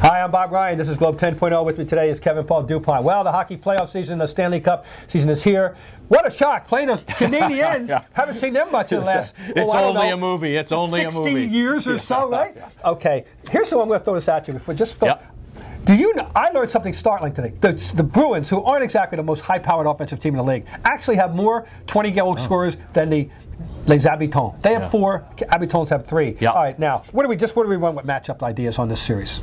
Hi, I'm Bob Ryan. This is Globe 10.0. With me today is Kevin Dupont. Well, the hockey playoff season, the Stanley Cup season is here. What a shock. Playing those Canadiens. Yeah. Haven't seen them much in the last, it's only a movie. It's only 60 a movie. years or so, right? Okay. Here's what I'm going to throw this at you. If we just go. Yep. Do you know, I learned something startling today. The Bruins, who aren't exactly the most high-powered offensive team in the league, actually have more 20-goal scorers than the Les Habitants. They have 4. Habitants have 3. Yep. All right, now, what do we run with matchup ideas on this series?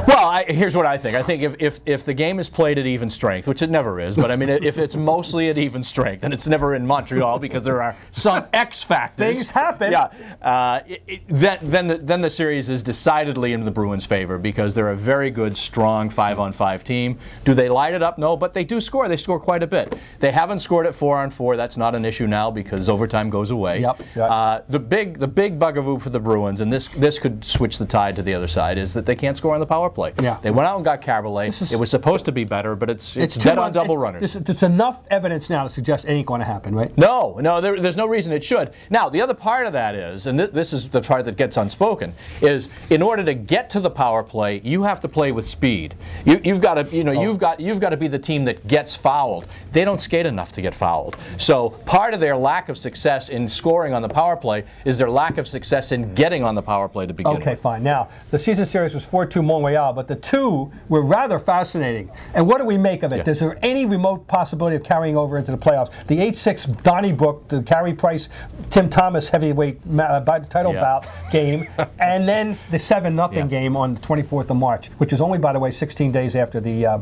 Well, here's what I think. I think if the game is played at even strength, which it never is, but I mean, if it's mostly at even strength, and it's never in Montreal because there are some X factors. Things happen. Yeah. Then the series is decidedly in the Bruins' favor because they're a very good, strong 5-on-5 team. Do they light it up? No, but they do score. They score quite a bit. They haven't scored at 4-on-4. That's not an issue now because overtime goes away. Yep. The big bugaboo for the Bruins, and this could switch the tide to the other side, is that they can't score on the power play. Yeah. They went out and got Caberlet. It was supposed to be better, but it's dead on double runners. There's enough evidence now to suggest it ain't going to happen, right? No, there's no reason it should. Now, the other part of that is, and this is the part that gets unspoken, is in order to get to the power play, you have to play with speed. You've got to, you've got to be the team that gets fouled. They don't skate enough to get fouled. So part of their lack of success in scoring on the power play is their lack of success in getting on the power play to begin with. Okay, fine. Now, the season series was 4-2 Montreal, but the two were rather fascinating. And what do we make of it? Yeah. Is there any remote possibility of carrying over into the playoffs? The 8-6 Donnybrook, the Carey Price, Tim Thomas heavyweight title bout game, and then the 7-0 game on the 24th of March, which was only, by the way, 16 days after the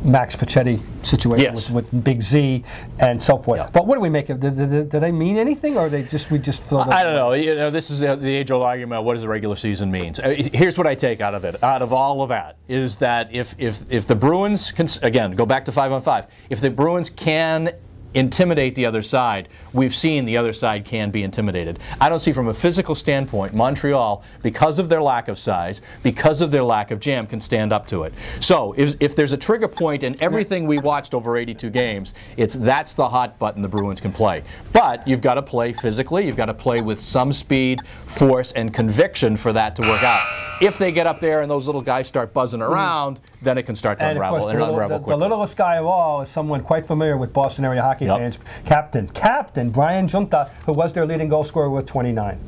Max Pacioretty situation with Big Z and so forth. Yeah. But what do we make of it? Do they mean anything, or we just feel I don't know. This is the age-old argument. What does the regular season mean? Here's what I take out of it. Out of all of that, is that if the Bruins can, again, go back to 5-on-5, if the Bruins can intimidate the other side, we've seen the other side can be intimidated. I don't see from a physical standpoint Montreal, because of their lack of size, because of their lack of jam, can stand up to it. So if there's a trigger point in everything we watched over 82 games, that's the hot button the Bruins can play. But you've got to play physically, you've got to play with some speed, force, and conviction for that to work out. If they get up there and those little guys start buzzing around, then it can start to unravel quickly. The littlest guy of all is someone quite familiar with Boston area hockey fans, Captain Brian Junta, who was their leading goal scorer with 29.